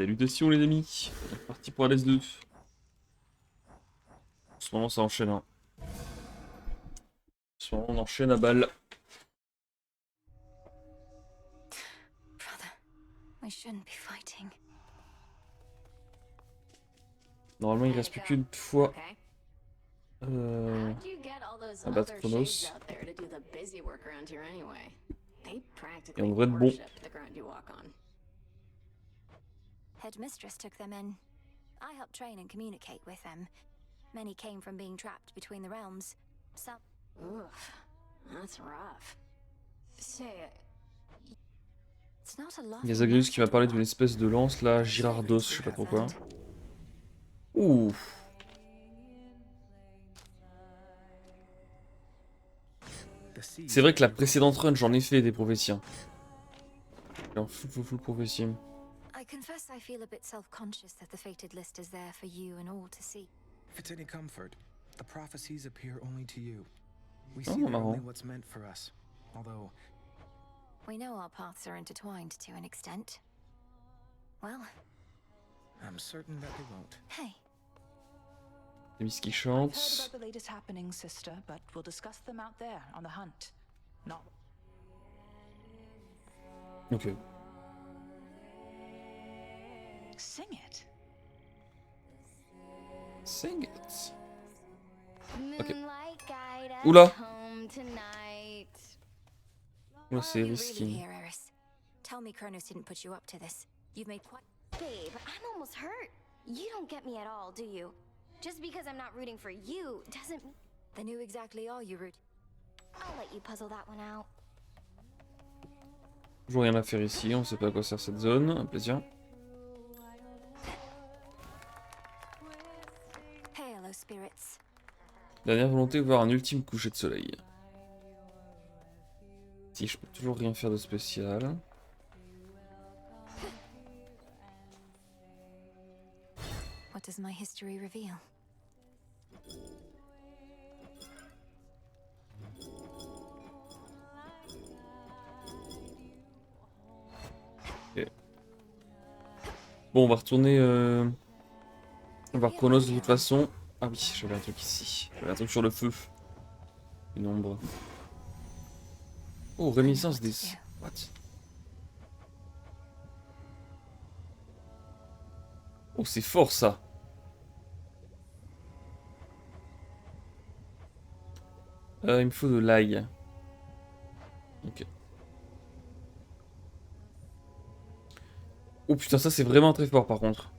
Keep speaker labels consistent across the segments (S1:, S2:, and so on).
S1: Salutations les amis, on est parti pour LS2. En ce moment ça enchaîne. En ce moment on enchaîne à balle. Normalement il reste plus qu'une fois à battre Chronos. Et on devrait être bon.
S2: Headmistress took them in. I helped train and communicate with them. Many came from being trapped between the realms. Some.
S3: Oof, that's rough. Say,
S2: It's not a lot.
S1: Il y a Zagreus qui m'a parlé d'une espèce de lance là, Girardos, je sais pas trop quoi. Ouh. C'est vrai que la précédente run j'en ai fait des prophéties. Genre full prophétie.
S2: I confess I feel a bit self-conscious that the fated list is there for you and all to see.
S4: If it's any comfort, the prophecies appear only to you. We
S1: Oh,
S4: see
S1: marrant.
S4: only what's meant for us. Although,
S2: We know our paths are intertwined to an extent. Well,
S4: I'm certain that they won't.
S2: hey.
S1: Les miss qui
S5: I've
S1: chantent.
S5: heard about the latest happenings, sister, but we'll discuss them out there on the hunt. Not.
S1: Ok.
S5: Sing it.
S1: Sing it. Ok.
S3: Oula.
S1: Oula. Oula
S2: Why
S1: c'est
S2: are you really
S1: risqué.
S2: here, Eris? Tell me Kronos didn't put you up to this. You've made quite.
S3: Babe, I'm almost hurt. You don't get me at all, do you? Just because I'm not rooting for you doesn't mean
S2: Then who exactly are you, Root?
S3: I'll let you puzzle that one out.
S1: Toujours rien à faire ici, on sait pas à quoi sert cette zone. Un plaisir.
S2: Hey, hello, spirits.
S1: Dernière volonté, voir un ultime coucher de soleil. Si je peux toujours rien faire de spécial.
S2: What does my history reveal?
S1: Ok. Bon, on va retourner voir Chronos de toute façon. Ah oui, j'avais un truc ici. J'avais un truc sur le feu. Une ombre. Oh, réminiscence des... What? Oh, c'est fort ça. Il me faut de l'ail. Ok. Oh putain, ça c'est vraiment très fort par contre.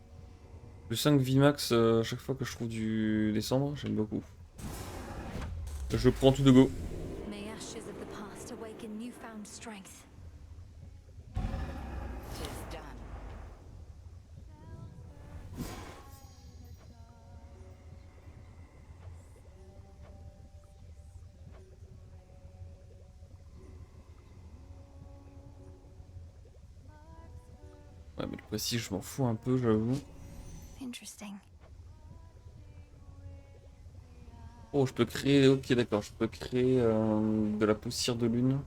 S1: Le 5 VMAX à chaque fois que je trouve du descendre, j'aime beaucoup. Je prends tout de go.
S2: May ashes of the past awaken newfound strength.
S5: Tis done.
S1: Ouais, mais le précis, je m'en fous un peu, j'avoue.
S2: Interesting.
S1: Oh, je peux créer... Ok, d'accord, je peux créer de la poussière de lune.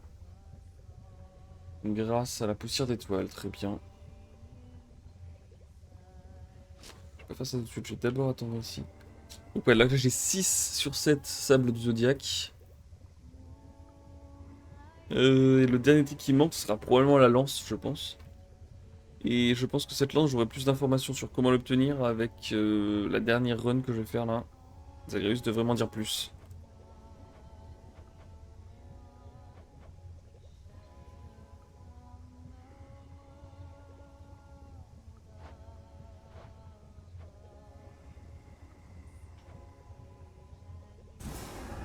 S1: Grâce à la poussière d'étoile, très bien. Je peux faire ça tout de suite, je vais d'abord attendre ici. Donc ouais, là j'ai 6 sur 7 sables du zodiaque. Et le dernier truc qui manque sera probablement la lance, je pense. Et je pense que cette lance, j'aurai plus d'informations sur comment l'obtenir avec la dernière run que je vais faire là. Zagreus devrait m'en dire plus.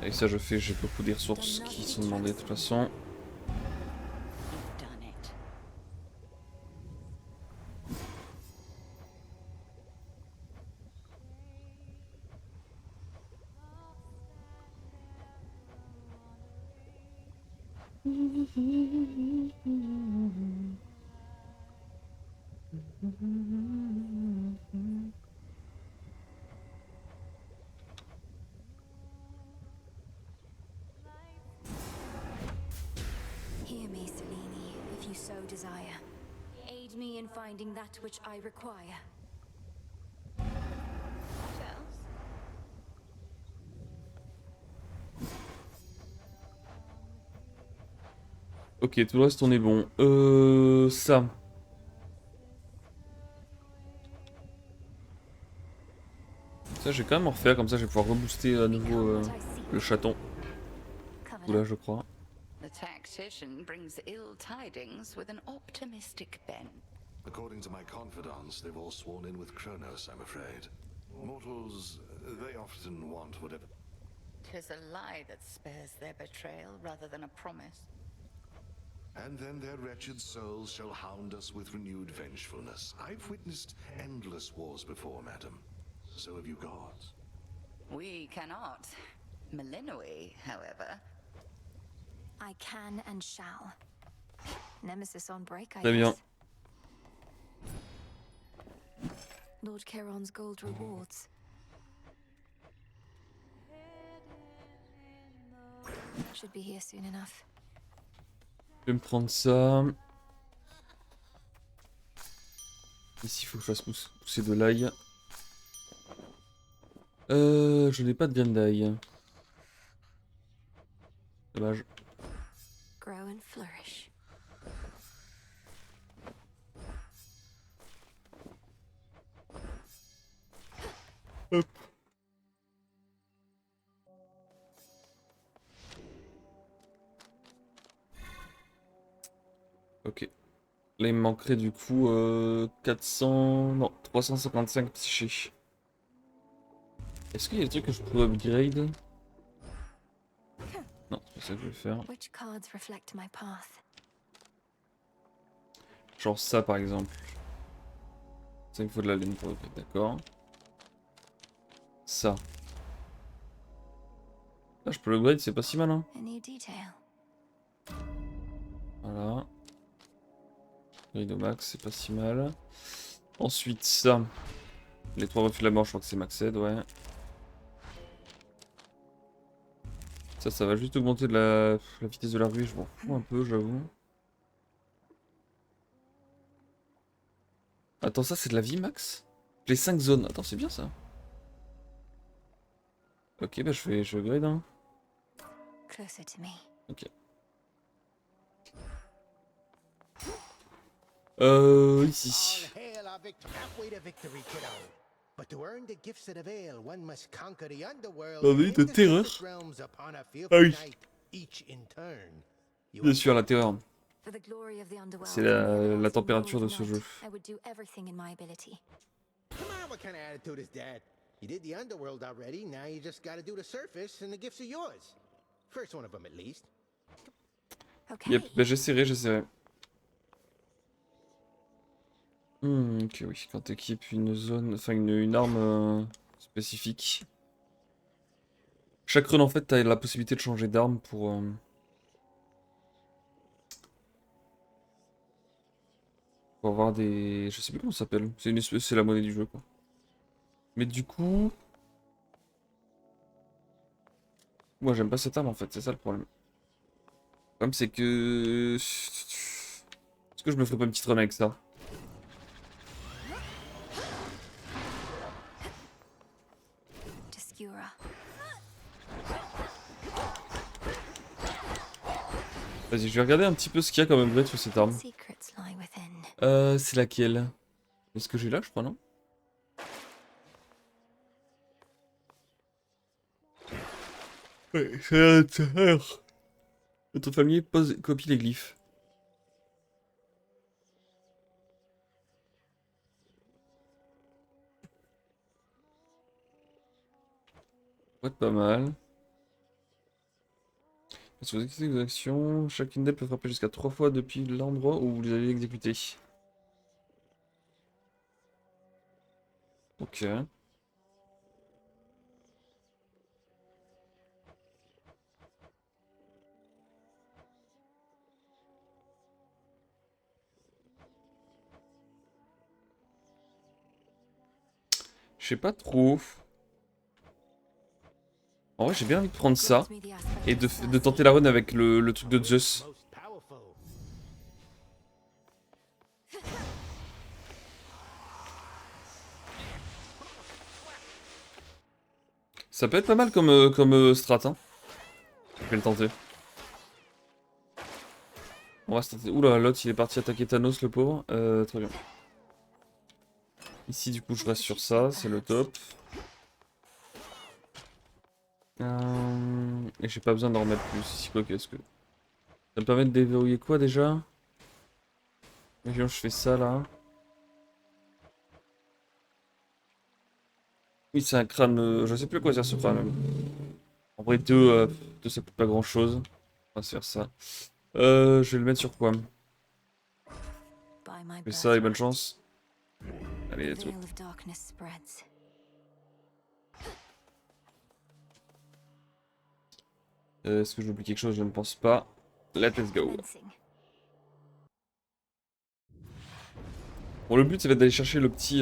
S1: Avec ça, j'ai beaucoup des ressources qui sont demandées de toute façon.
S5: You've done it.
S2: Hear me, Selene, if you so desire. aid me in finding that which I require.
S3: What else?
S1: Ok, tout le reste on est bon. Ça. Ça, je vais quand même en refaire, comme ça je vais pouvoir rebooster à nouveau
S2: Become what I seek.
S1: le chaton.
S2: Covered
S1: Oula,
S2: up.
S1: je crois.
S5: The tactician brings ill tidings with an optimistic bent.
S6: According to my confidants, they've all sworn in with Kronos, I'm afraid. Mortals, they often want whatever.
S5: 'Tis a lie that spares their betrayal rather than a promise.
S6: And then their wretched souls shall hound us with renewed vengefulness. I've witnessed endless wars before, madam. So have you gods.
S5: We cannot. Melinoi, however.
S2: I can and shall. Nemesis on break, I
S1: Très bien.
S2: guess. Lord Charon's gold rewards. Should be here soon enough.
S1: Je vais me prendre ça. Ici, il faut que je fasse pousser de l'ail. Je n'ai pas de graines d'ail. Dommage.
S2: Grow and flourish.
S1: Hop. Ok. Là, il me manquerait du coup 400... Non, 355 psychés. Est-ce qu'il y a des trucs que je pourrais upgrade? Non, c'est pas ça que je vais faire.
S2: Which cards reflect my path?
S1: Genre ça par exemple. Ça, il me faut de la laine pour upgrade, d'accord. Ça. Là, je peux l'upgrade, c'est pas si mal, hein.
S2: A new detail.
S1: Voilà. Upgrade au max, c'est pas si mal. Ensuite, ça. Les 3 refus de la mort, je crois que c'est maxed, ouais. Ça va juste augmenter de la vitesse de la ruée, je m'en fous un peu, j'avoue. Attends, ça c'est de la vie max? Les 5 zones, attends, c'est bien ça. Ok, bah je upgrade, hein.
S2: Closer to me.
S1: Ok. Ici.
S7: All hail our halfway to victory, kiddo. But to earn the gifts of the Veil, one must conquer the underworld
S1: Ah oui,
S7: and
S1: de
S7: the
S1: terreur.
S7: secret realms upon a
S1: Ah
S7: fearful
S1: oui.
S7: night, each in turn. You
S1: Bien sûr, la terreur.
S2: For the glory of the underworld
S1: C'est
S2: and the
S1: la
S2: everlasting
S1: température
S2: rule
S1: de
S2: of
S1: ce
S2: night,
S1: jeu.
S2: I would do everything in my ability.
S7: Come on, what kind of attitude is that? You did the underworld already, now you just gotta do the surface, and the gifts are yours. First one of them, at least.
S2: Okay.
S1: Yep, bah j'essaierai. Ok, oui, quand t'équipes une zone, enfin une arme spécifique. Chaque run en fait, t'as la possibilité de changer d'arme pour avoir des... Je sais plus comment ça s'appelle, c'est la monnaie du jeu quoi. Mais du coup... Moi j'aime pas cette arme en fait, c'est ça le problème. Le problème c'est que... Est-ce que je me ferais pas une petite run avec ça?
S2: Obscura.
S1: Vas-y, je vais regarder un petit peu ce qu'il y a comme upgrade sur cette arme.
S2: Secrets lie within.
S1: C'est laquelle? Est-ce que j'ai là, je crois, non? Ouais, c'est à l'intérieur. Notre famille copie les glyphes. Ouais, pas mal. Si vous exécutez vos actions, chacune d'elles peut frapper jusqu'à 3 fois depuis l'endroit où vous les avez exécutées. Ok. Je sais pas trop. En vrai, j'ai bien envie de prendre ça
S2: Grant me the aspect
S1: et
S2: of
S1: de
S2: Cersei.
S1: tenter la run avec le truc de Zeus.
S7: Most powerful.
S1: Ça peut être pas mal comme, strat, hein. Je vais le tenter. On va se tenter. Oula, l'autre il est parti attaquer Thanos, le pauvre. Très bien. Ici, du coup, je reste sur ça, c'est le top. Et j'ai pas besoin d'en remettre plus ici, quoi qu'est-ce que. Ça me permet de déverrouiller quoi déjà? Imaginons je fais ça là. Oui, c'est un crâne. Je sais plus à quoi sert ce crâne. En vrai, deux ça coûte pas grand chose. On va se faire ça. Je vais le mettre sur quoi?
S2: By my
S1: Je fais ça et bonne
S2: birthright,
S1: chance. Allez,
S2: the
S1: let's go.
S2: veil of darkness spreads.
S1: Est-ce que j'oublie quelque chose? Je ne pense pas. Let's go.
S2: Fencing.
S1: Bon, le but, ça va être d'aller chercher le petit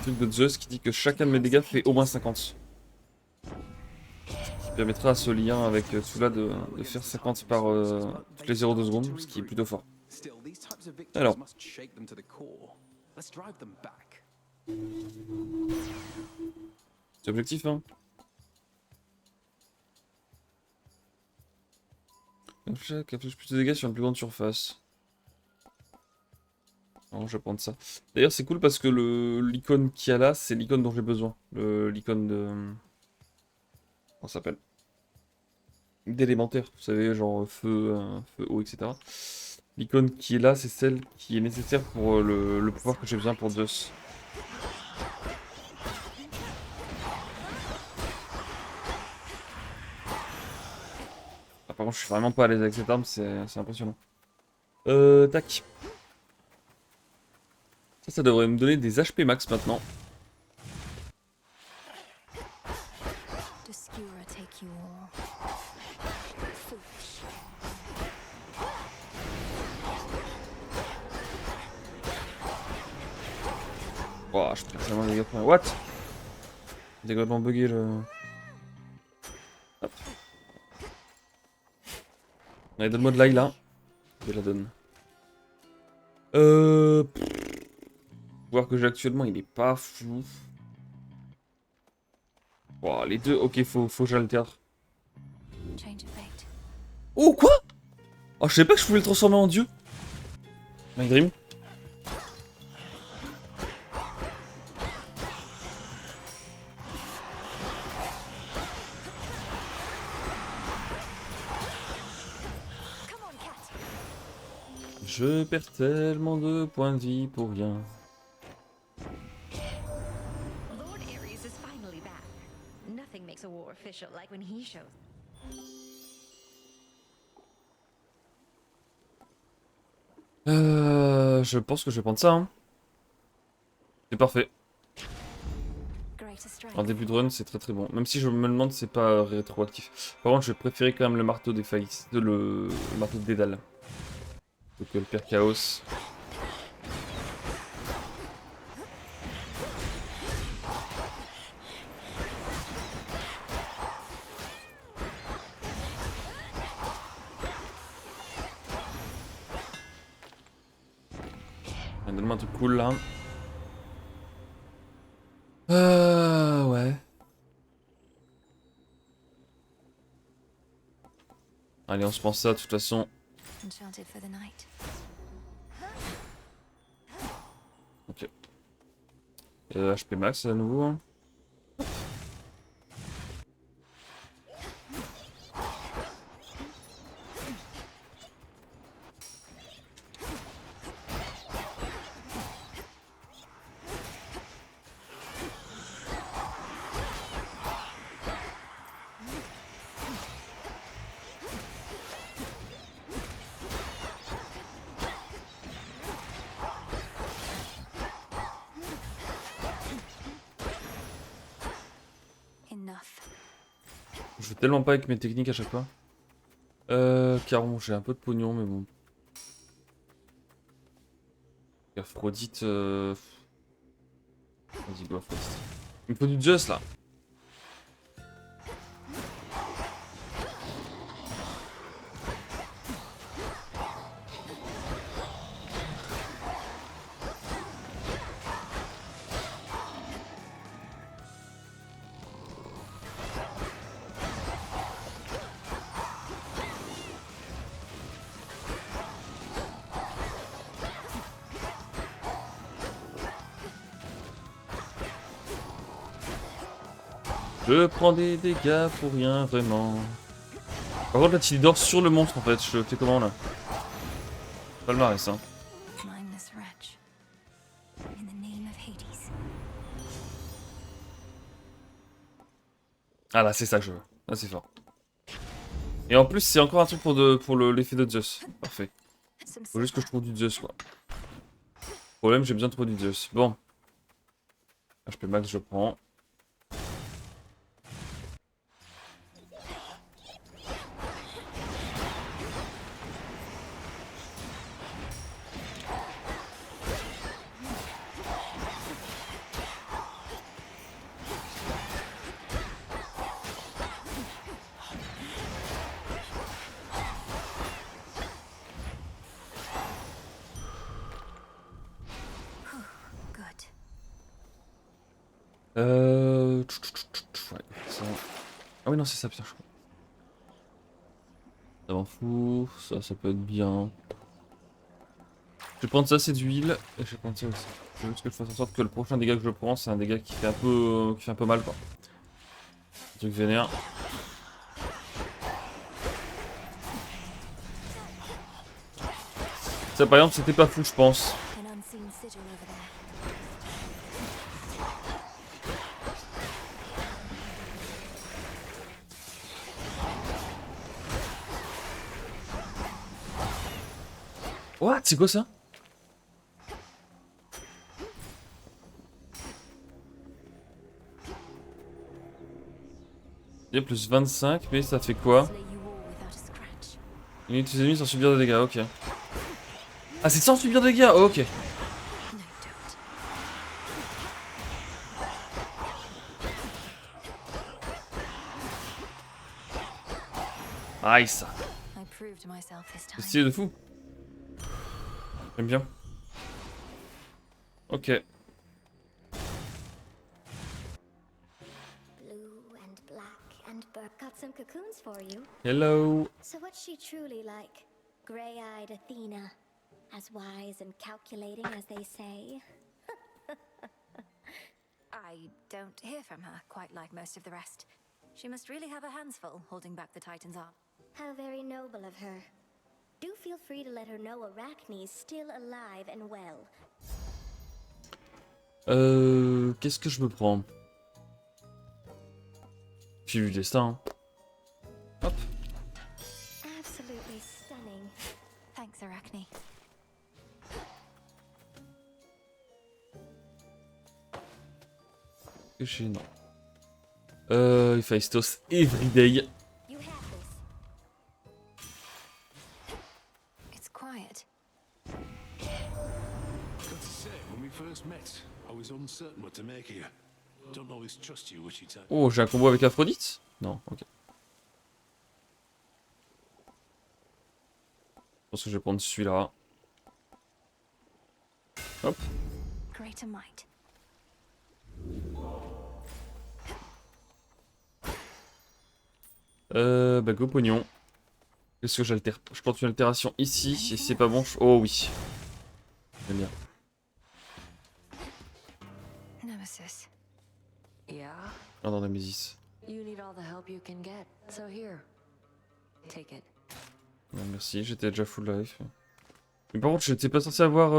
S1: truc de Zeus qui dit que chacun de mes dégâts fait au moins 50. Ce qui permettra à ce lien avec Tsula de faire 50 par toutes les 0,2 secondes, ce qui est plutôt fort. Alors. C'est objectif, hein. Inflige plus de dégâts sur une plus grande surface. Non, je vais prendre ça. D'ailleurs, c'est cool parce que l'icône qu'il y a là, c'est l'icône dont j'ai besoin. L'icône de... Comment ça s'appelle? D'élémentaire, vous savez, genre feu, feu, eau, etc. L'icône qui est là, c'est celle qui est nécessaire pour le pouvoir que j'ai besoin pour Zeus. Ah, par contre, je suis vraiment pas à l'aise avec cette arme, c'est impressionnant. Tac. Ça devrait me donner des HP max maintenant.
S2: Does Skura take you all? Foolish.
S1: Oh, je prends tellement de dégâts pour... What? J'ai complètement bugué le... Hop. Allez, donne-moi de l'ail là. Je la donne. Le pouvoir que j'ai actuellement, il est pas fou. Oh, les deux, ok, faut que j'altère.
S2: Change of fate.
S1: Oh, quoi? Oh, je savais pas que je pouvais le transformer en dieu. My dream. Je perds tellement de points de vie pour rien.
S8: Lord Ares is finally back. Nothing makes a war official like when he shows.
S1: Je pense que je vais prendre ça, hein. C'est parfait.
S2: Greater strength.
S1: En début de run, c'est très très bon. Même si je me demande si c'est pas rétroactif. Par contre, je vais préférer quand même le marteau des faillites, le marteau de Dédale. Donc le père Chaos. Donne-moi un truc cool là. Ouais. Allez, on se pense ça de toute façon.
S2: Enchanted for the night.
S1: Ok. HP max à nouveau. Hein.
S2: Enough.
S1: Je joue tellement pas avec mes techniques à chaque fois. Caron, j'ai un peu de pognon, mais bon. Aphrodite. Vas-y, go Aphrodite. Il me faut du Zeus là. Je prends des dégâts pour rien, vraiment. Par contre, là, il dort sur le monstre, en fait. Je fais comment, là? Palmarès, hein.
S2: Mindless wretch. In the name of Hades.
S1: Ah, là, c'est ça que je veux. Là, c'est fort. Et en plus, c'est encore un truc pour l'effet de Zeus. Parfait.
S2: Some
S1: Faut juste que je trouve du Zeus, quoi. Problème, j'ai besoin de trouver du Zeus. Bon. HP max, je prends.
S2: good.
S1: Ouais, ça... Ah oui, non, c'est ça, putain, je crois. Ça m'en fout. Ça peut être bien. Je vais prendre ça, c'est d'huile. Et je vais prendre ça aussi. Je veux juste que je fasse en sorte que le prochain dégât que je prends, c'est un dégât qui fait un peu mal, quoi. Un truc vénère. Ça, par exemple, c'était pas fou, je pense.
S2: An unseen sigil over there.
S1: What? C'est quoi ça? Il y a plus 25, mais ça fait quoi?
S2: Slay you all without a scratch.
S1: Une unité ennemies sans subir de dégâts, ok. Ah, c'est sans subir de dégâts, ok.
S2: No, don't.
S1: Nice.
S2: I proved myself this
S1: C'est
S2: time.
S1: stylé de fou. J'aime bien. Ok.
S3: Blue and black and got some cocoons for you.
S1: Hello.
S3: So what's she truly like? Gray-eyed Athena, as wise and calculating as they say.
S2: I don't hear from her quite like most of the rest. She must really have her hands full holding back the Titan's arm.
S3: How very noble of her. Do feel free to let her know Arachne's still alive and well.
S1: Qu'est-ce que je me prends? J'ai du destin. Hop.
S3: Absolutely stunning.
S2: Thanks, Arachne.
S1: Que j'ai non. Héphaïstos Everyday.
S3: You have this.
S2: It's quiet.
S9: Got to say, when we first met, I was uncertain what to make of you. Don't always trust you, Wichita.
S1: Oh, j'ai un combo avec Aphrodite? Non, ok. Je pense que je vais prendre celui-là. Hop.
S2: Greater might.
S1: Bah go pognon. Qu'est-ce que j'altère? Je porte une altération ici, et si c'est pas bon, oh oui. J'aime bien.
S2: Nemesis.
S8: Yeah?
S1: Pardon, Nemesis.
S8: You need all the help you can get, so here. Take it.
S1: Ouais, merci, j'étais déjà full life. Mais par contre, j'étais pas censé avoir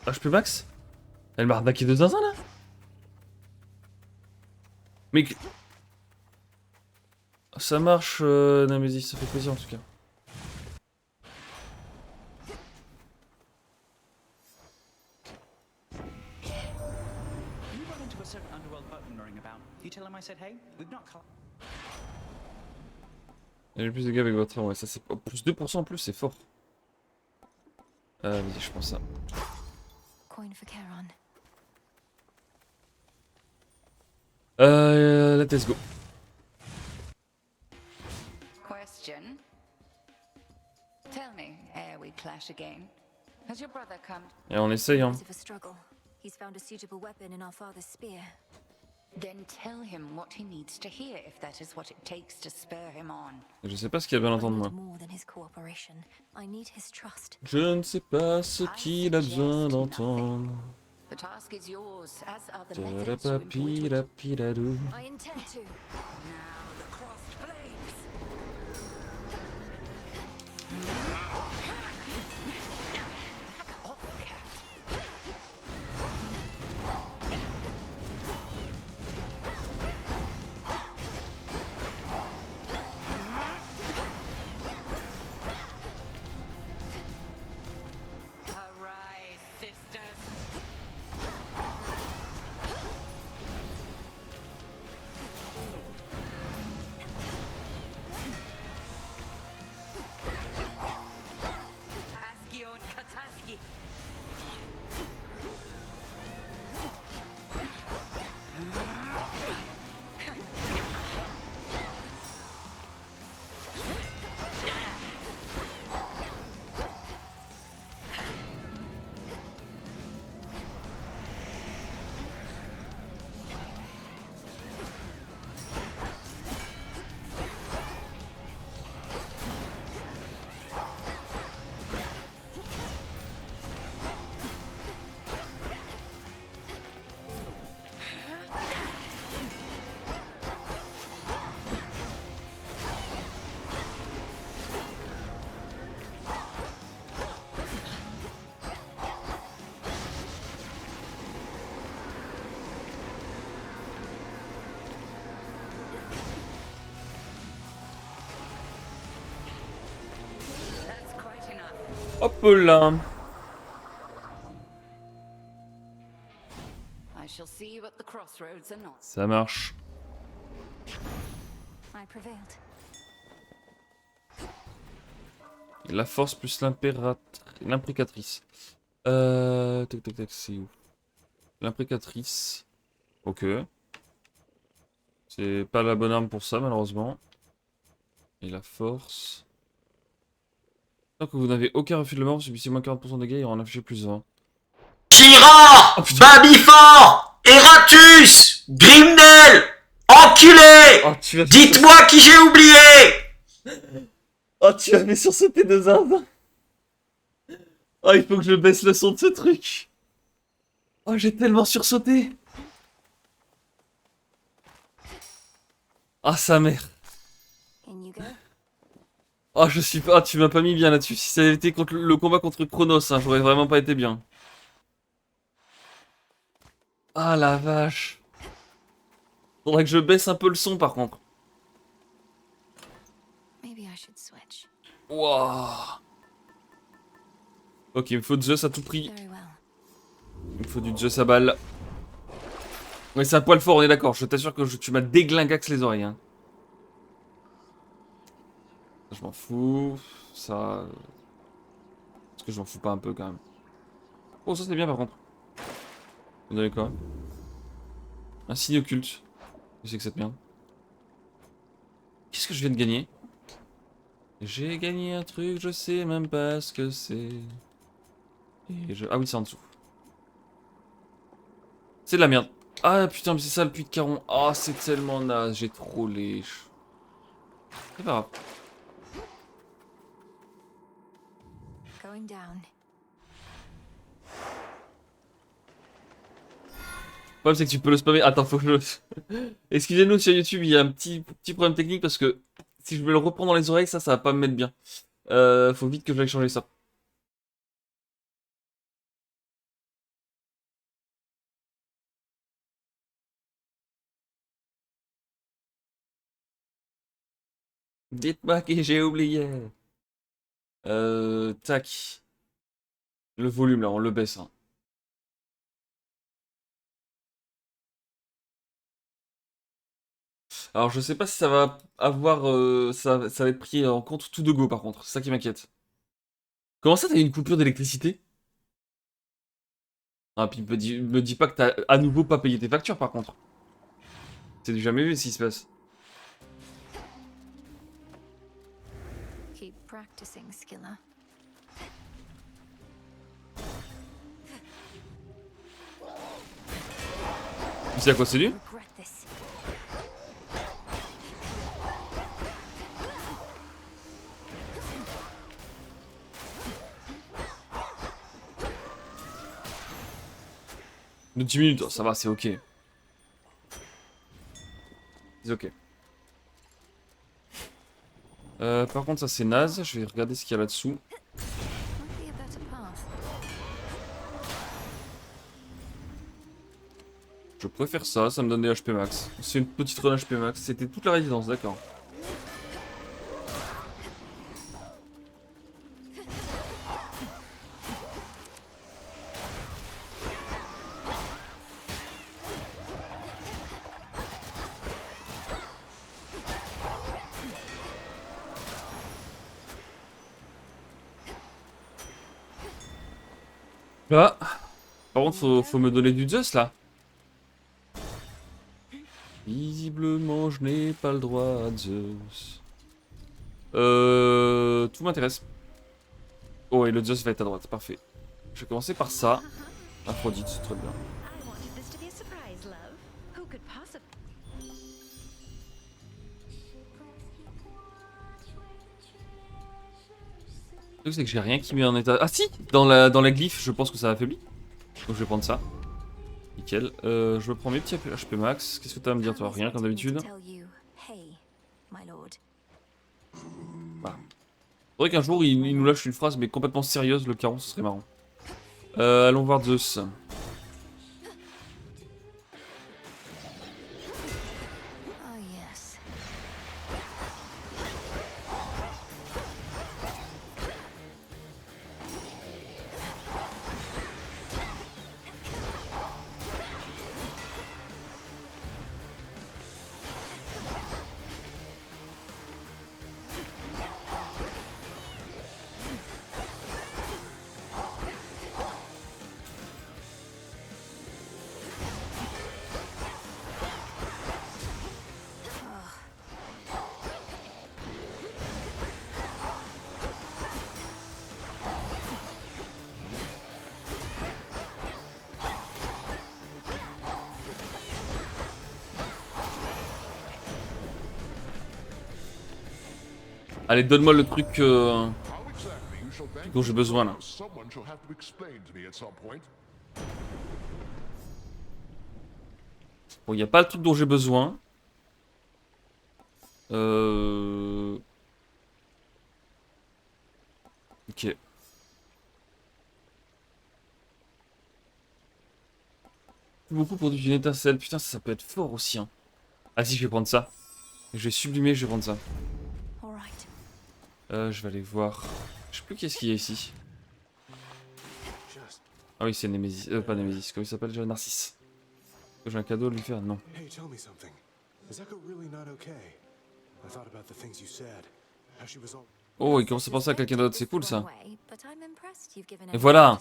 S1: HP max? Elle m'a arnaqué de zinzin là? Mais... Ça marche, Nemesis, ça fait plaisir en tout cas.
S10: You run into a certain underworld boatman knowing about. You tell him I said hey? We've not
S1: Il y a plus de dégâts avec votre arme, ouais, ça c'est... Oh, plus 2% en plus, c'est fort. Vas-y, je prends ça.
S2: Coin for Charon.
S1: Let's go.
S5: Question. Tell me, ere we clash again, has your brother come?
S1: Et on essaye, hein.
S2: Bit of a struggle. He's found a suitable weapon in our father's spear.
S5: Then tell him what he needs to hear if that is what it takes to spur him on.
S1: Je sais pas ce qu'il a besoin
S2: I
S1: d'entendre, moi.
S2: need more than his cooperation. I need his trust.
S1: Je ne sais pas ce qu'il a besoin d'entendre.
S5: But task is yours, as are the methods you employ to
S1: Tarapapirapirarou.
S2: I intend to.
S5: now the crossed blades. Back off, cat. Arise, sisters. Asgion Kataski. That's quite enough.
S1: Hop là.
S5: I shall see you at the crossroads anon.
S1: Ça marche.
S2: I prevailed.
S1: La force plus l'imprécatrice. Tac tac tac, c'est où? L'imprécatrice. Ok. C'est pas la bonne arme pour ça, malheureusement. Et la force. Tant que vous n'avez aucun refus de la mort, subissez moins 40% de dégâts et en infligez plus 20.
S11: Kira, Babifor, Eratus, Grimnel, enculé.
S1: Oh, tu vas...
S11: Dites-moi qui j'ai oublié.
S1: Oh, tu vas me sursauter 2 arbres. Oh, il faut que je baisse le son de ce truc. Oh, j'ai tellement sursauté. Ah, sa mère.
S2: In you go.
S1: Oh, je suis pas... Ah, tu m'as pas mis bien là-dessus. Si ça avait été contre le combat contre Chronos, hein, j'aurais vraiment pas été bien. Ah, la vache. Faudrait que je baisse un peu le son, par contre.
S2: Maybe I should switch.
S1: Wouah. Ok, il me faut Zeus à tout prix.
S2: Very well.
S1: Il me faut du Zeus à balle. Mais c'est un poil fort, on est d'accord. Je t'assure que tu m'as déglingax les oreilles. Hein. Je m'en fous. Ça... Est-ce que je m'en fous pas un peu, quand même? Oh, ça, c'est bien, par contre. Vous avez quoi? Un signe occulte. Qu'est-ce que c'est que cette merde? Qu'est-ce que je viens de gagner? J'ai gagné un truc, je sais même pas ce que c'est. Et je... Ah oui, c'est en dessous. C'est de la merde. Ah putain, mais c'est ça le puits de Caron. Ah, c'est tellement naze, j'ai trop les... C'est pas grave.
S2: Going down.
S1: Le problème, c'est que tu peux le spammer. Attends, faut que je... Excusez-nous, sur YouTube, il y a un petit problème technique parce que si je me le reprends dans les oreilles, ça va pas me mettre bien. Faut vite que j'aille changer ça. Dites-moi que j'ai oublié. Tac. Le volume, là, on le baisse. Hein. Alors, je sais pas si ça va avoir... ça va être pris en compte tout de go, par contre. C'est ça qui m'inquiète. Comment ça, t'as eu une coupure d'électricité? Ah, puis me dis pas que t'as à nouveau pas payé tes factures, par contre. C'est du jamais vu, ce qui se passe.
S2: Keep practicing, Skilla.
S1: Tu sais à quoi c'est dû?
S2: Regret this.
S1: De 10 minutes, oh, ça va, c'est ok. C'est ok. Par contre, ça c'est naze. Je vais regarder ce qu'il y a là-dessous.
S2: Might be a better path.
S1: Je préfère ça, ça me donne des HP max. C'est une petite run HP max. C'était toute la résidence, d'accord. Ah. Par contre, faut me donner du Zeus là. Visiblement, je n'ai pas le droit à Zeus. Tout m'intéresse. Oh, et le Zeus va être à droite, parfait. Je vais commencer par ça. Aphrodite, c'est très bien.
S8: I wanted this to be a surprise, love. Who could possibly...
S1: Le truc, c'est que j'ai rien qui met en état. Ah si, dans la glyphe, je pense que ça affaiblit. Donc je vais prendre ça. Nickel. Je prends mes petits HP max. Qu'est-ce que tu as à me dire, toi? Rien, comme d'habitude. Faudrait qu'un jour il nous lâche une phrase, mais complètement sérieuse, le caron, ce serait marrant. Allons voir Zeus. Allez, donne-moi le truc dont j'ai besoin là. Bon, il n'y a pas le truc dont j'ai besoin. Ok. Beaucoup pour une étincelle. Putain, ça peut être fort aussi. Hein. Ah si, je vais prendre ça. Je vais sublimer, je vais prendre ça. Je vais aller voir. Je sais plus qu'est-ce qu'il y a ici. Ah oui, c'est Némésis. Pas Némésis. Comment il s'appelle déjà? Narcisse. J'ai un cadeau à lui faire? Non.
S6: Hey, tell me something. Is Echo really not okay? I thought about the things you said. How she was all...
S1: Oh, il commence à penser à quelqu'un d'autre. C'est cool ça. Et
S2: Et
S1: voilà.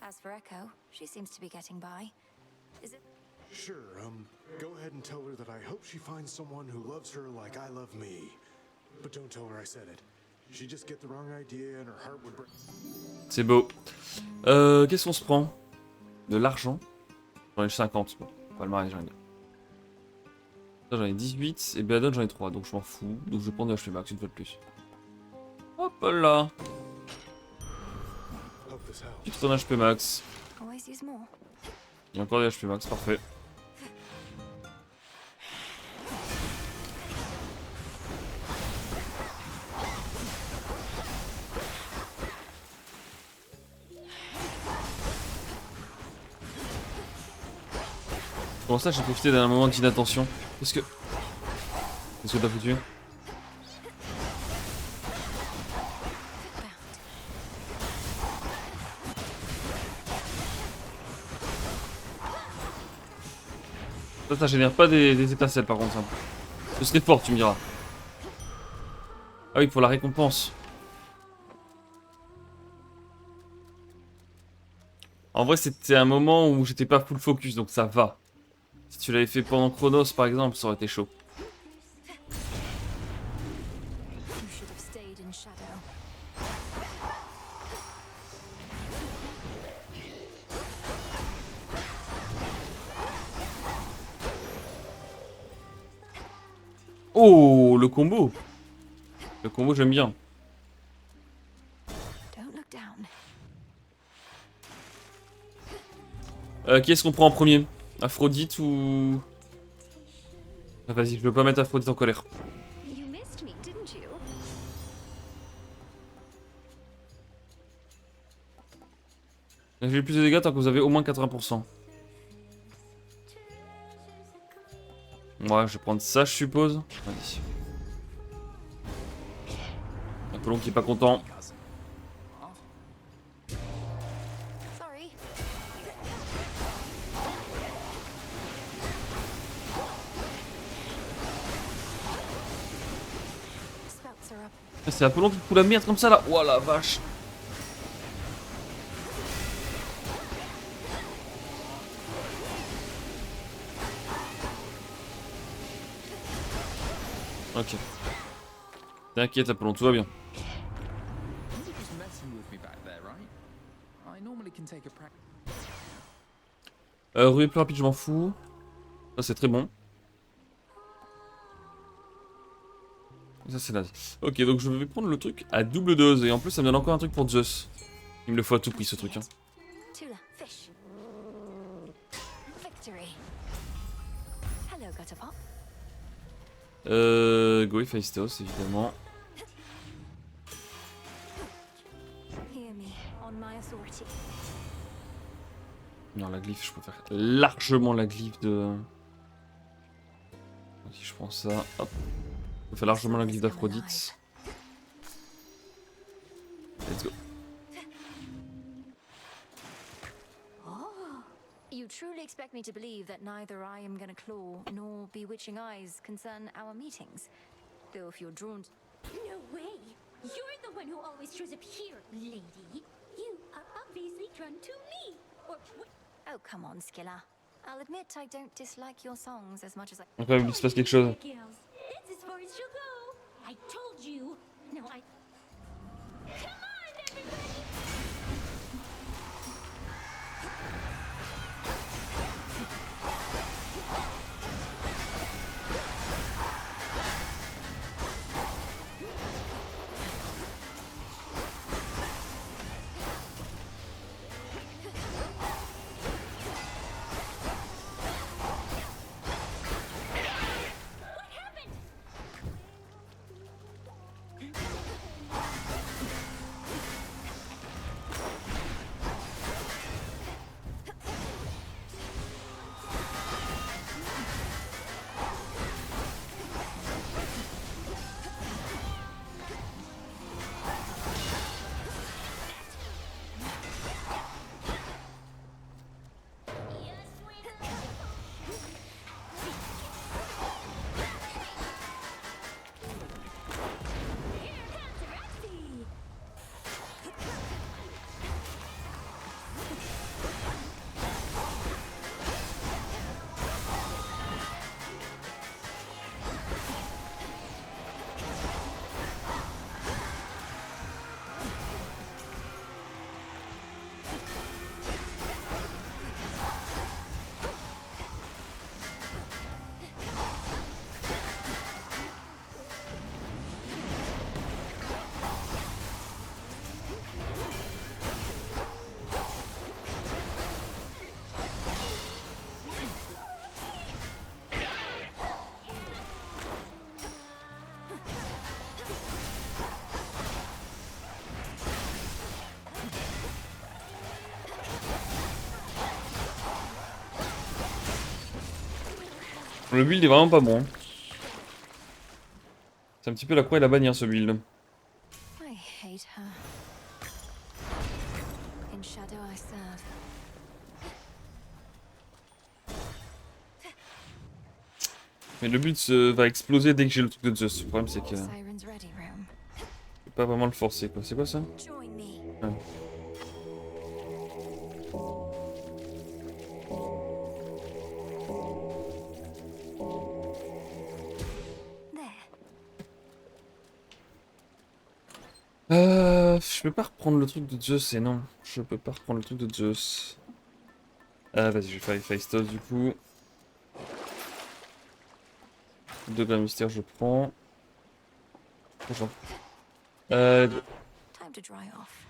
S2: As for Echo, she seems to be getting by. Is it
S6: Sure, go ahead and tell her that I hope she finds someone who loves her like I love me. But don't tell her I said it. She'd just get the wrong idea and her heart would break.
S1: C'est beau. Qu'est-ce qu'on se prend? De l'argent. J'en ai 50. Bon, pas le mariage, j'en ai. J'en ai 18 et Belladone j'en ai 3, donc je m'en fous. Donc je vais prendre des HP max une fois de plus. Hop là. Petite run HP max.
S2: always use more?
S1: Il y a encore des HP max, parfait. Bon ça j'ai profité d'un moment d'inattention. Qu'est-ce que t'as foutu? Ça génère pas des étincelles par contre. Ça. Ce serait fort, tu me diras. Ah oui, pour la récompense. En vrai, c'était un moment où j'étais pas full focus, donc ça va. Si tu l'avais fait pendant Chronos, par exemple, ça aurait été chaud. Oh, le combo. Le combo, j'aime bien. Qui est-ce qu'on prend en premier? Aphrodite ou... Ah, vas-y, je veux pas mettre Aphrodite en colère.
S3: You missed me, didn't you?
S1: J'ai le plus de dégâts tant que vous avez au moins 80%. Ouais, je vais prendre ça, je suppose. Vas-y. Apollon qui est pas content.
S2: Sorry. Spouts are up.
S1: Ah, c'est Apollon qui fout la merde comme ça là. Oh la vache. Ok. T'inquiète Apollon, tout va bien. Ruée plus rapide, je m'en fous. Ça c'est très bon. Ça c'est naze. Ok, donc je vais prendre le truc à double dose. Et en plus ça me donne encore un truc pour Zeus. Il me le faut à tout prix ce truc. Hein.
S2: Tula, fish. Victory. Hello, Gutterpop.
S1: Go Héphaïstos évidemment.
S2: Hear me on my authority.
S1: Non, la glyphe, je préfère largement la glyphe de... Ok, je prends ça, hop. Je préfère largement la glyphe d'Aphrodite. Let's go.
S2: You truly expect me to believe that neither I am gonna claw nor bewitching eyes concern our meetings? Though if you're drawn to...
S12: No way! You're the one who always shows up here, lady. You are obviously drawn to me. Or
S2: Oh, come on, Skilla. I'll admit I don't dislike your songs as much as I...
S1: Encore il se passe quelque chose.
S12: girls, that's as far as she'll go. I told you. No, I. Come on, everybody!
S1: Le build est vraiment pas bon. C'est un petit peu la croix et la bannière ce build.
S2: I hate her. In shadow I serve.
S1: Mais le build va exploser dès que j'ai le truc de Zeus. Le problème c'est que...
S2: Siren's ready room.
S1: Je peux pas vraiment le forcer quoi. C'est quoi ça?
S2: Join me.
S1: Ah. Je peux pas reprendre le truc de Zeus et non. Je peux pas reprendre le truc de Zeus. Ah vas-y, je vais faire Héphaïstos du coup. Deux grains mystères je prends. Bonjour.
S2: Time to dry off.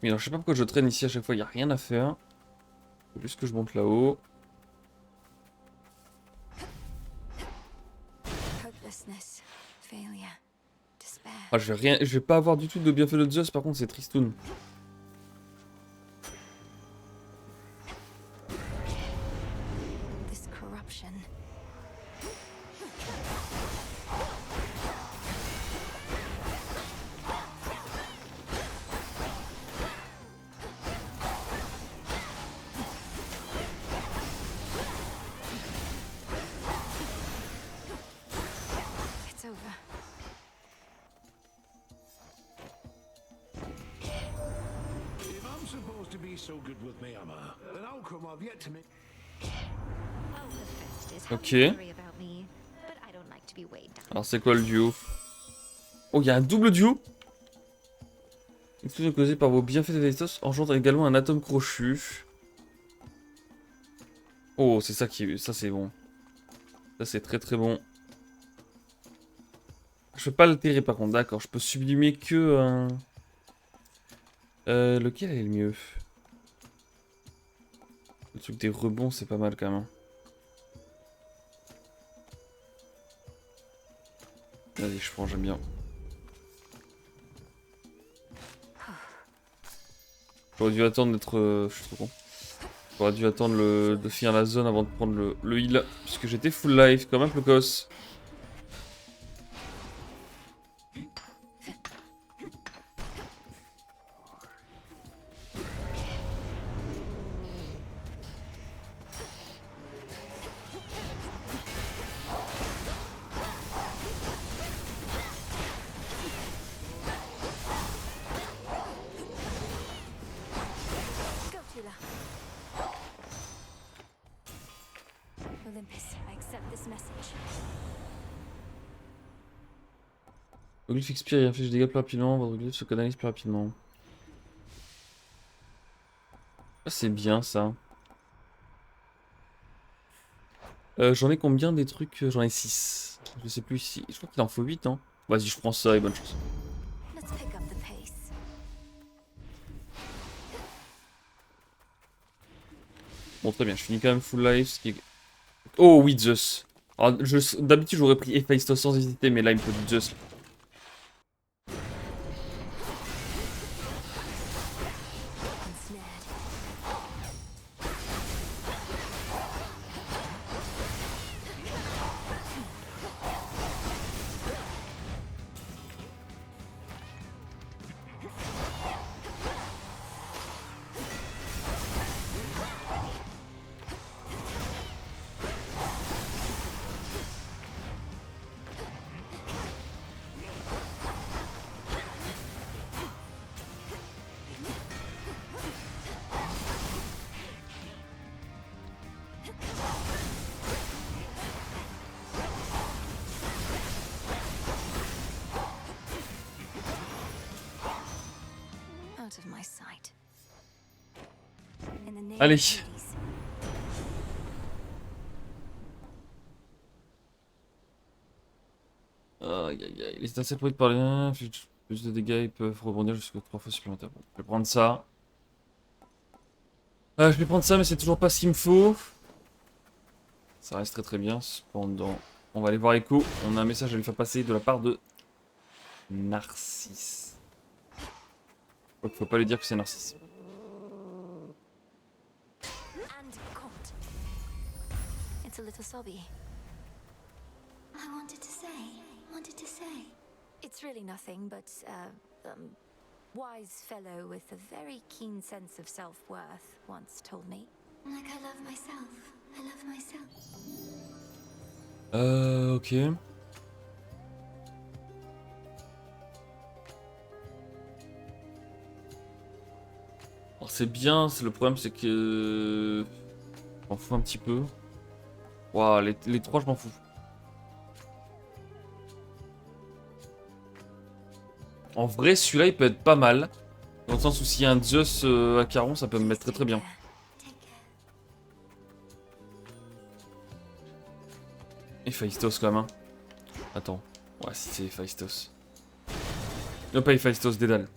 S1: Oui, alors je sais pas pourquoi je traîne ici à chaque fois, il n'y a rien à faire. Faut juste que je monte là-haut.
S2: Hopelessness, failure, despair.
S1: Ah, je vais pas avoir du tout de bienfait de Zeus, par contre c'est tristoun.
S2: This corruption. It's over.
S9: If I'm supposed to be so good with my hammer, then how come I've yet to make...
S8: Oh, Hephaestus, how
S1: Ok.
S8: you worry about me. But I don't like to be weighed down.
S1: Alors c'est quoi le duo? Oh, il y a un double duo? L'explosion causée par vos bienfaits d'Héphaïstos engendre également un atome crochu. Oh, c'est ça qui est... Ça c'est bon. Ça c'est très très bon. Je peux pas altérer par contre, d'accord. Je peux sublimer que un... lequel est le mieux? Le truc des rebonds c'est pas mal quand même. Vas-y, je prends, j'aime bien. J'aurais dû attendre d'être... je suis trop con. J'aurais dû attendre de finir la zone avant de prendre le heal. Puisque j'étais full life comme un plocos.
S2: Go, Tula. Olympus, I accept this message.
S1: Le glyphe expire et inflige des dégâts plus rapidement. Votre glyphe se canalise plus rapidement. Ah, c'est bien ça. J'en ai combien des trucs? J'en ai 6. Je sais plus si... Je crois qu'il en faut 8, hein. Vas-y, je prends ça et bonne chance.
S2: Let's pick up the pace.
S1: Bon, très bien, je finis quand même full life. Ce qui est... Oh oui, Zeus. Alors, d'habitude, j'aurais pris Héphaïstos sans hésiter, mais là, il me faut du Zeus.
S2: Ensnared. Out of my sight. In the name
S1: Allez.
S2: of Hades.
S1: Aïe aïe aïe. Les assez bruit de parler. Plus de dégâts, ils peuvent rebondir jusqu'à 3 fois supplémentaires. Bon, je vais prendre ça. Je vais prendre ça, mais c'est toujours pas ce qu'il me faut. Ça reste très très bien. Cependant, on va aller voir Echo. On a un message à lui faire passer de la part de Narcisse. Donc, faut pas lui dire que c'est Narcisse.
S2: And caught. It's a little sobby.
S12: I wanted to say.
S2: It's really nothing, but wise fellow with a very keen sense of self-worth once told me.
S12: Like I love myself. I love myself.
S1: Ok. Alors c'est bien, le problème c'est que... Je m'en fous un petit peu. Waouh, les 3 je m'en fous. En vrai, celui-là, il peut être pas mal. Dans le sens où s'il y a un Zeus à Caron, ça peut me mettre très très bien. Héphaïstos quand même. Hein. Attends. Ouais, si c'est Héphaïstos. Non, pas Héphaïstos, Dédale.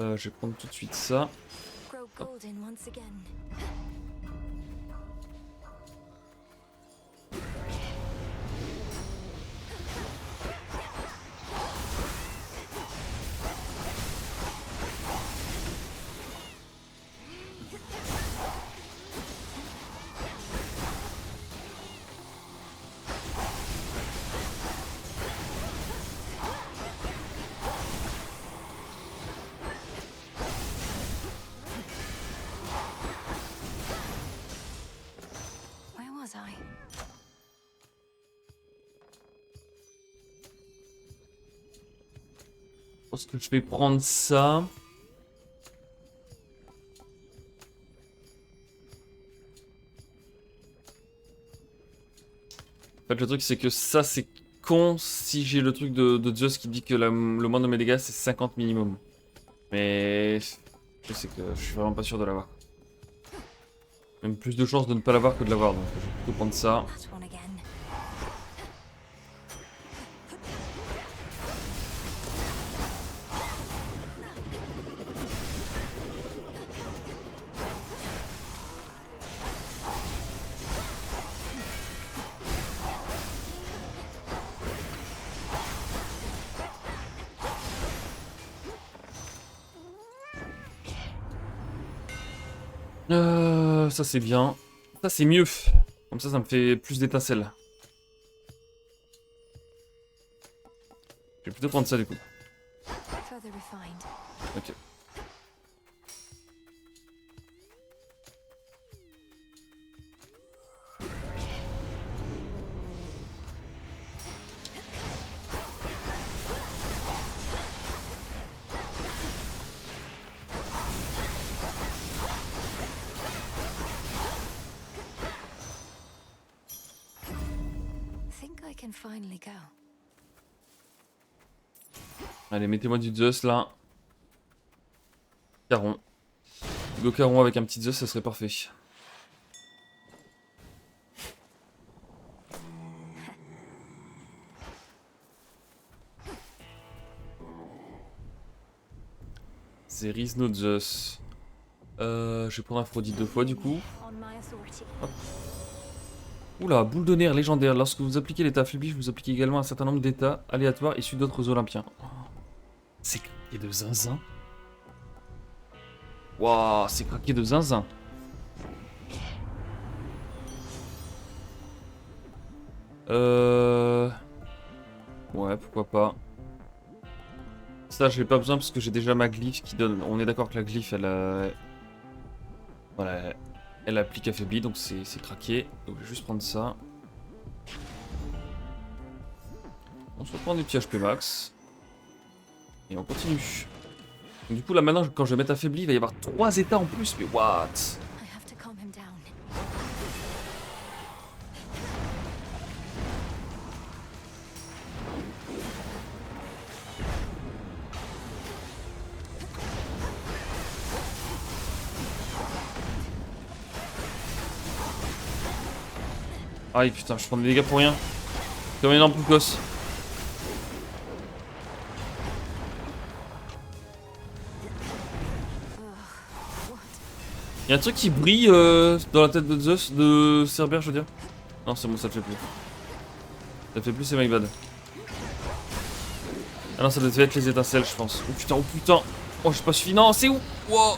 S1: Je vais prendre tout de suite ça.
S2: Grow golden once again. Where was I?
S1: Je pense que je vais prendre ça. En fait, le truc, c'est que ça, c'est con si j'ai le truc de Zeus qui dit que le moins de mes dégâts, c'est 50 minimum. Mais je sais que je suis vraiment pas sûr de l'avoir. Même plus de chances de ne pas l'avoir que de l'avoir, donc je vais plutôt prendre ça.
S2: That one again.
S1: Ça c'est bien. Ça c'est mieux. Comme ça me fait plus d'étincelles. Je vais plutôt prendre ça du coup.
S2: Further refined.
S1: Ok.
S2: Think I can finally go.
S1: Allez, mettez-moi du Zeus là. Caron. Go Caron avec un petit Zeus, ça serait parfait. There is no Zeus. Je vais prendre Aphrodite 2 fois du coup.
S2: On my authority.
S1: Oula, boule de nerf légendaire. Lorsque vous appliquez l'état affaibli, vous appliquez également un certain nombre d'états aléatoires issus d'autres Olympiens. Oh, c'est craqué de zinzin. Waouh, c'est craqué de zinzin. Ouais, pourquoi pas. Ça, j'ai pas besoin parce que j'ai déjà ma glyphe qui donne... On est d'accord que la glyphe, elle... Voilà, elle applique affaibli, donc c'est craqué. Donc je vais juste prendre ça. On se reprend des petits HP max. Et on continue. Donc, du coup, là maintenant, quand je vais mettre affaibli, il va y avoir 3 états en plus. Mais what?
S2: I have to calm him down.
S1: Aïe putain, je prends des dégâts pour rien. Comme un énorme poucos. Y'a un truc qui brille dans la tête de Zeus, de Cerbère, je veux dire. Non, c'est bon, ça le fait plus. Ça le fait plus, c'est my bad. Ah non, ça devait être les étincelles, je pense. Oh putain, oh putain. Oh, je suis pas suffi. Non, c'est où? Wow.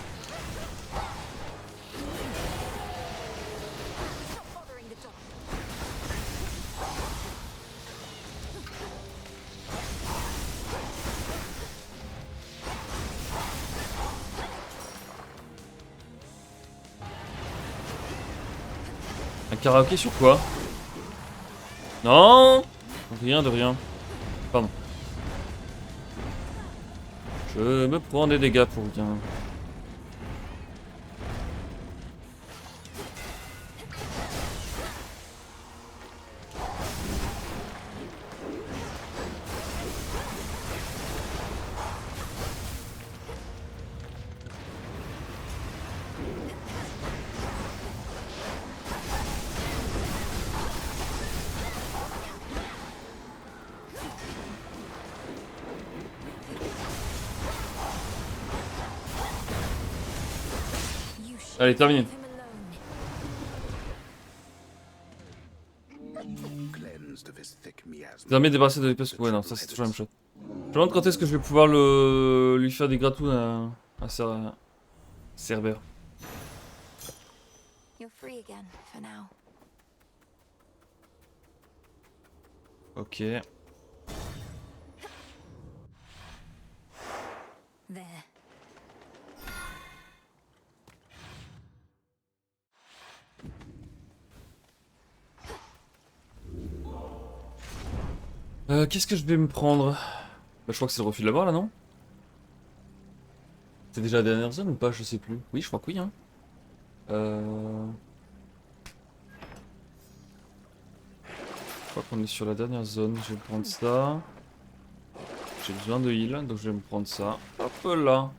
S1: Un karaoké sur quoi? Non. Rien de rien. Pardon. Je me prends des dégâts pour rien. Allez, terminé.
S6: Cleansed of his thick miasma.
S1: Désormais débarrassé de l'épée. Ouais, non, ça c'est toujours la même chose. Je me demande quand est-ce que je vais pouvoir lui faire des gratounes à Cerber.
S2: You're free again for now.
S1: Ok.
S2: There.
S1: Qu'est-ce que je vais me prendre? Bah, je crois que c'est le refus de la mort là, non? C'est déjà la dernière zone ou pas? Je sais plus. Oui, je crois que oui, hein. Je crois qu'on est sur la dernière zone. Je vais prendre ça. J'ai besoin de heal, donc je vais me prendre ça. Hop là.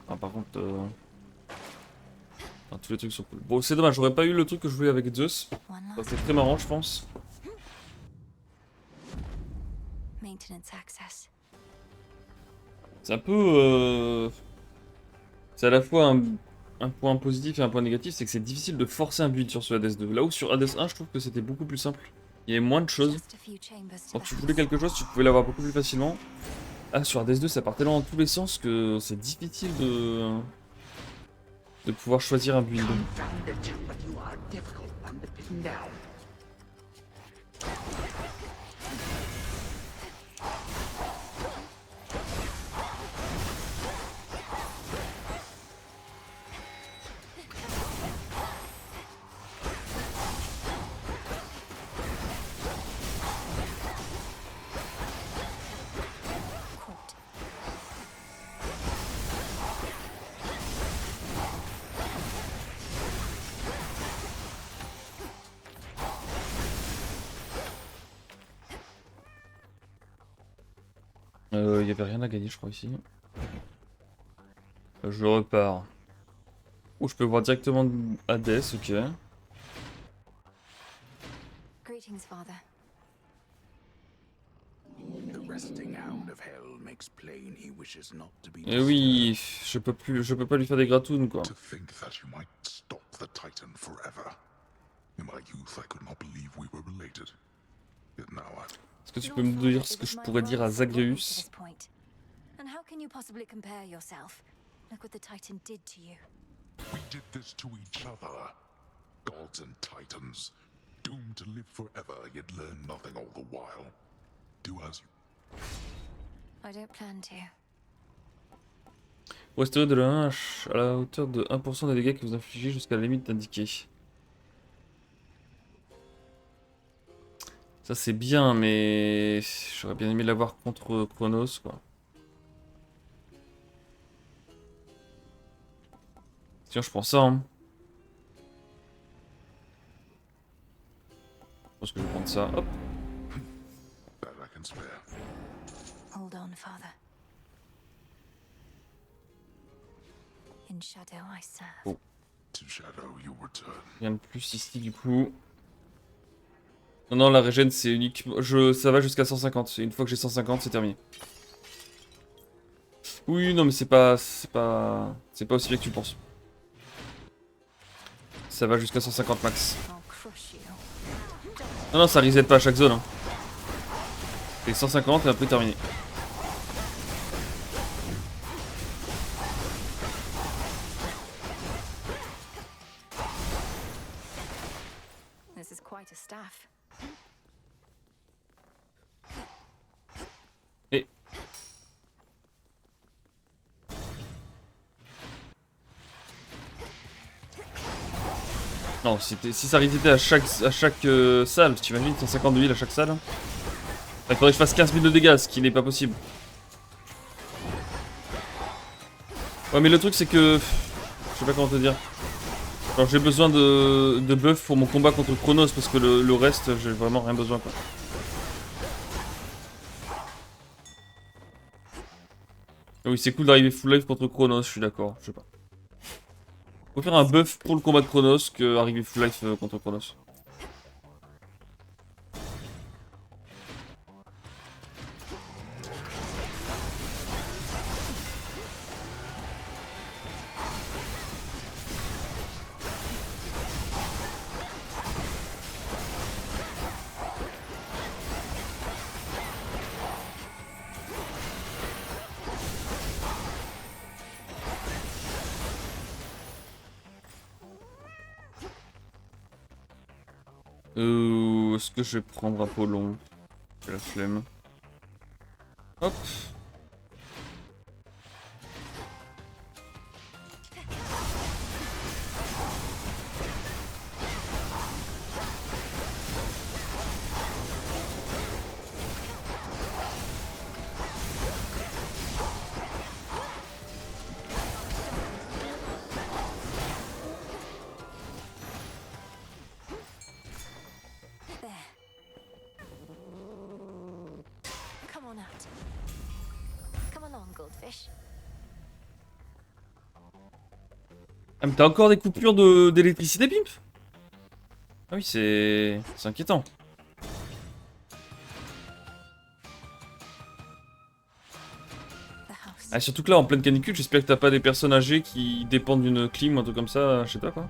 S1: Ah, par contre, ah, tous les trucs sont cool. Bon, c'est dommage, j'aurais pas eu le truc que je voulais avec Zeus. C'est très marrant, je pense.
S2: Maintenance access.
S1: C'est un peu... C'est à la fois un point positif et un point négatif, c'est que c'est difficile de forcer un build sur ce Hades 2. Là où sur Hades 1, je trouve que c'était beaucoup plus simple. Il y avait moins de choses. Quand tu voulais quelque chose, tu pouvais l'avoir beaucoup plus facilement. Ah, sur Hades 2, ça part tellement dans tous les sens que c'est difficile de pouvoir choisir un build. Il y avait rien à gagner, je crois, ici. Je repars. Ou je peux voir directement Hades, ok.
S2: Greetings, Father.
S1: Et oui, je peux pas lui faire des gratounes, quoi. Est-ce que tu peux me dire ce que je pourrais dire à Zagreus?
S2: And how can you possibly compare yourself? Look what the Titan did to you.
S6: We did this to each other. Gods and titans, doomed to live forever, yet learn nothing all the while. Do as you...
S2: I don't plan to.
S1: Restaurez de la hache à la hauteur de 1% des dégâts que vous infligez jusqu'à la limite indiquée. Ça c'est bien, mais j'aurais bien aimé l'avoir contre Chronos, quoi. Tiens, je prends ça, hein. Je pense que je vais prendre ça, hop.
S2: Hold on, Father. In shadow I serve.
S1: Oh.
S6: To shadow you return.
S1: Rien de plus ici, du coup. Non, non, la régène, c'est uniquement... Ça va jusqu'à 150. Une fois que j'ai 150, c'est terminé. Oui, non, mais c'est pas aussi bien que tu penses. Ça va jusqu'à 150 max. Non, non, ça reset pas à chaque zone. Hein. C'est 150 et après terminé.
S2: This is quite a staff.
S1: Et... Non, si ça resetait à chaque salle, tu imagines 150 de heal à chaque salle. Il faudrait que je fasse 15 000 de dégâts, ce qui n'est pas possible. Ouais, mais le truc c'est que... Je sais pas comment te dire. Alors j'ai besoin de buff pour mon combat contre Chronos parce que le reste, j'ai vraiment rien besoin, quoi. Oui, c'est cool d'arriver full life contre Chronos, je suis d'accord, je sais pas. Faut faire un buff pour le combat de Chronos que arriver full life contre Chronos. Est-ce que je vais prendre Apollon? J'ai la flemme. Hop.
S2: Come on out. Come along, goldfish.
S1: Ah mais t'as encore des coupures d'électricité, Pimp? Ah oui, c'est inquiétant. Ah, surtout que là, en pleine canicule, j'espère que t'as pas des personnes âgées qui dépendent d'une clim ou un truc comme ça, je sais pas quoi.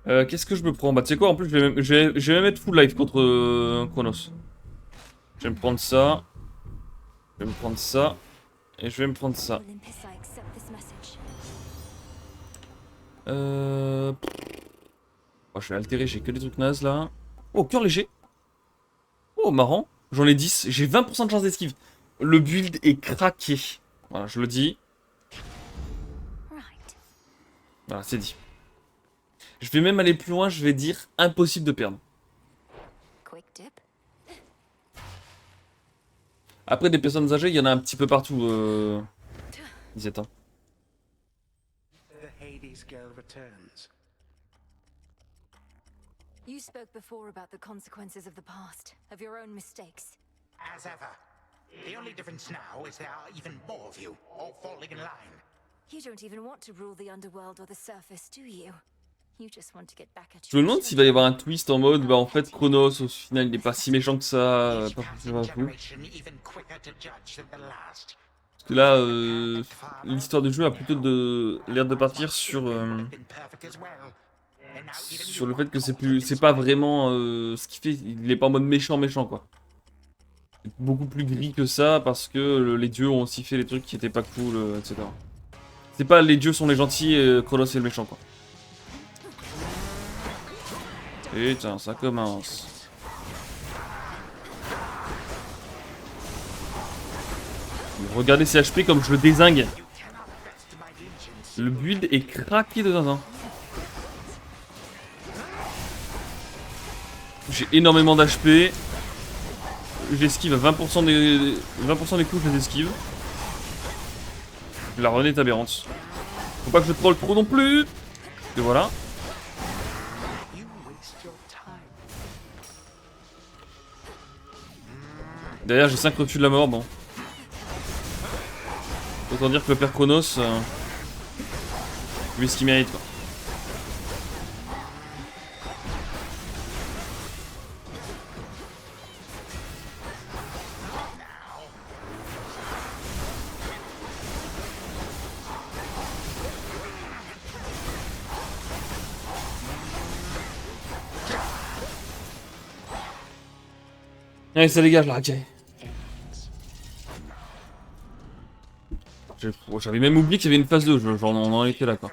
S1: Qu'est-ce que je me prends? Bah tu sais quoi, en plus je vais même être full life contre Chronos. Je vais me prendre ça. Je vais me prendre ça. Et je vais me prendre ça. Oh, je vais altérer, j'ai que des trucs nazes là. Oh, cœur léger. Oh, marrant. J'en ai 10. J'ai 20% de chance d'esquive. Le build est craqué. Voilà, je le dis. Voilà, c'est dit. Je vais même aller plus loin, je vais dire impossible de perdre. Après, des personnes âgées, il y en a un petit peu partout. Disait hein.
S13: The Hades girl returns.
S2: You spoke before about the consequences of the past, of your own mistakes.
S13: As ever. The only difference now is there are even more of you, all falling in line.
S2: You don't even want to rule the underworld or the surface, do you? You just want to get back at
S1: Je me demande s'il va y avoir un twist en mode, bah en fait Chronos au final il est pas si méchant que ça, pas forcément fou. Parce que là, l'histoire du jeu a plutôt l'air de partir sur le fait que c'est pas vraiment ce qu'il fait, il est pas en mode méchant quoi. C'est beaucoup plus gris que ça parce que les dieux ont aussi fait les trucs qui étaient pas cool, etc. C'est pas les dieux sont les gentils et Chronos est le méchant quoi. Putain, ça commence. Regardez ces HP comme je le dézingue. Le build est craqué de zinzin. J'ai énormément d'HP. J'esquive à 20% des coups, je les esquive. La run est aberrante. Faut pas que je troll trop non plus. Et voilà. Derrière j'ai 5 refus de la mort, bon. Autant dire que le père Chronos, lui ce qu'il mérite quoi. Allez, ça dégage là, ok. J'avais même oublié qu'il y avait une phase 2, genre on en était là quoi.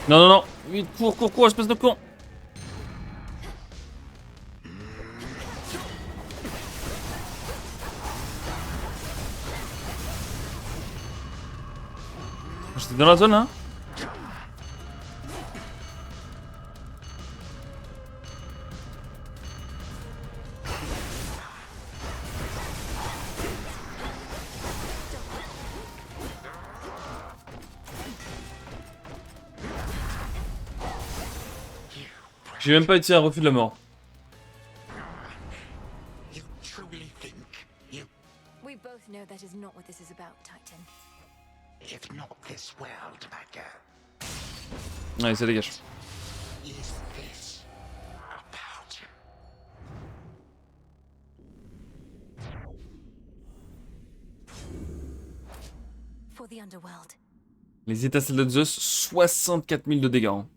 S1: Non, non, non. Vite, cours, espèce de con. J'étais dans la zone, hein. J'ai même pas été un refus de la mort.
S13: You truly think you...
S2: We both know that is not what this is about, Titan.
S13: If not this world, Becca,
S1: Allez, ça dégage.
S13: is this about?
S2: For the underworld.
S1: Les étincelles de Zeus, 64 000 de dégâts. Hein.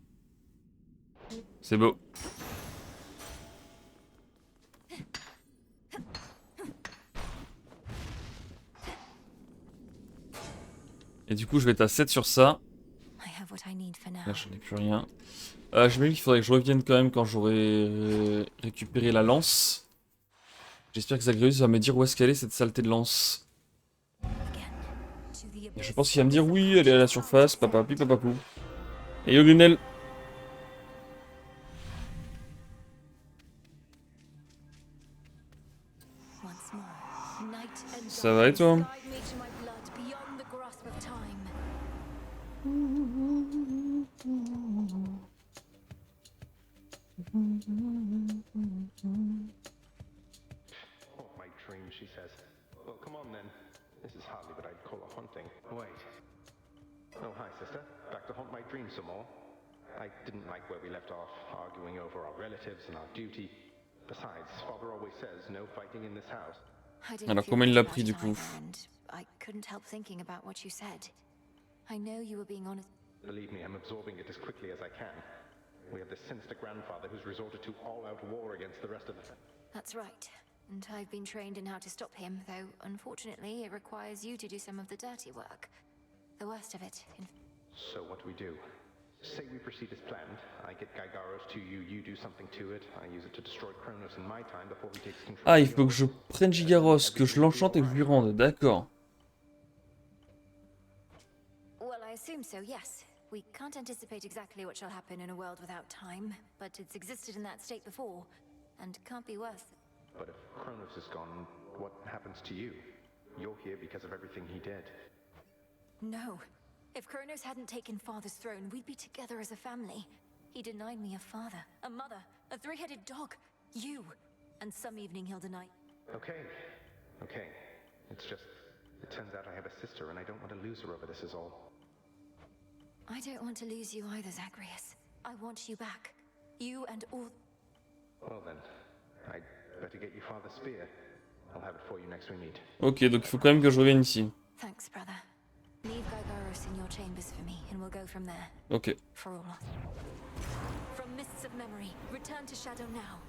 S1: C'est beau. Et du coup, je vais être à 7 sur ça.
S2: I have what I need for now.
S1: Là, j'en ai plus rien. J'ai même dit qu'il faudrait que je revienne quand même quand j'aurai récupéré la lance. J'espère que Zagreus va me dire où est-ce qu'elle est, cette saleté de lance. Et je pense qu'il va me dire oui, elle est à la surface, papapi, papapou. Et yo, Grimnel.
S2: Once more, night and
S1: Ça va et toi?
S2: guide me to my blood beyond the grasp of time.
S14: Oh, my dream, she says. Well, come on then. This is hardly what I'd call a haunting. Wait. Oh, hi, sister. Back to haunt my dream some more. I didn't like where we left off, arguing over our relatives and our duty. Besides, father always says no fighting in this house.
S2: I didn't
S1: Alors
S2: feel
S1: comment il
S2: good
S1: l'a
S2: about
S1: pris
S2: it
S1: du coup?
S2: either, and I couldn't help thinking about what you said. I know you were being honest.
S14: Believe me, I'm absorbing it as quickly as I can. We have this sinister grandfather who's resorted to all-out war against the rest of us.
S2: That's right. And I've been trained in how to stop him, though unfortunately it requires you to do some of the dirty work. The worst of it.
S14: So what do? Say we proceed as planned. I get Gygaros to you, you do something to it. I use it to destroy Kronos in my time before he takes control.
S1: Ah, il faut que je prenne Gygaros, que je l'enchante et que je lui rende, d'accord.
S2: Well, I assume so, yes. We can't anticipate exactly what shall happen in a world without time, but it's existed in that state before, and can't be worse.
S14: But if Kronos is gone, what happens to you? You're here because of everything he did.
S2: No. If Kronos hadn't taken Father's throne, we'd be together as a family. He denied me a father, a mother, a three-headed dog, you. And some evening he'll deny...
S14: Okay. It's just, it turns out I have a sister and I don't want to lose her over this is all.
S2: I don't want to lose you either, Zagreus. I want you back. You and all...
S14: Well then, I'd better get your father's spear. I'll have it for you next we meet.
S1: Ok, donc il faut quand même que je revienne ici.
S2: Thanks, brother. Leave Gygaros in your chambers for me, and we'll go from there.
S1: Ok.
S2: For all us. From mists of memory, return to Shadow now.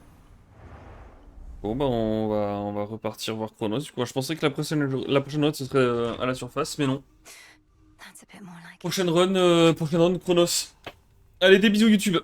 S1: Bon bah on va repartir voir Kronos. Du coup, je pensais que la prochaine run ce serait à la surface, mais non.
S2: That's a bit more like
S1: Prochaine run Kronos. Allez, des bisous YouTube.